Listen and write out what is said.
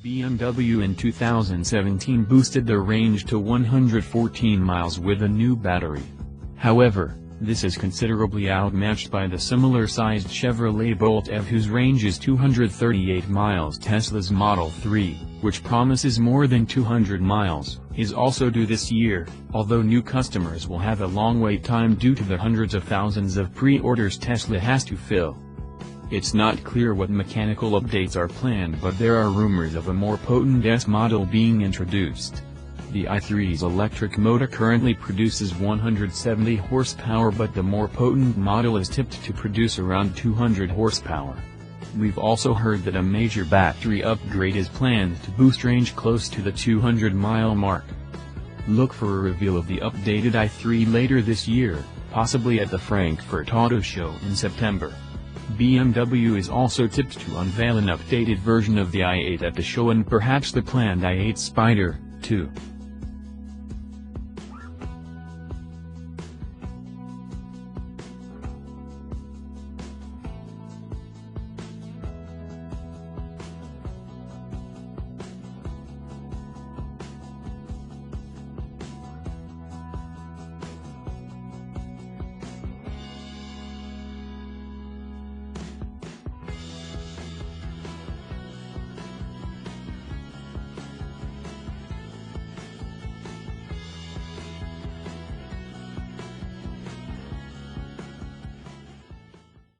BMW in 2017 boosted their range to 114 miles with a new battery. However, this is considerably outmatched by the similar-sized Chevrolet Bolt EV, whose range is 238 miles. Tesla's Model 3, which promises more than 200 miles, is also due this year, although new customers will have a long wait time due to the hundreds of thousands of pre-orders Tesla has to fill. It's not clear what mechanical updates are planned, but there are rumors of a more potent S model being introduced. The i3's electric motor currently produces 170 horsepower, but the more potent model is tipped to produce around 200 horsepower. We've also heard that a major battery upgrade is planned to boost range close to the 200-mile mark. Look for a reveal of the updated i3 later this year, possibly at the Frankfurt Auto Show in September. BMW is also tipped to unveil an updated version of the i8 at the show, and perhaps the planned i8 Spyder, too.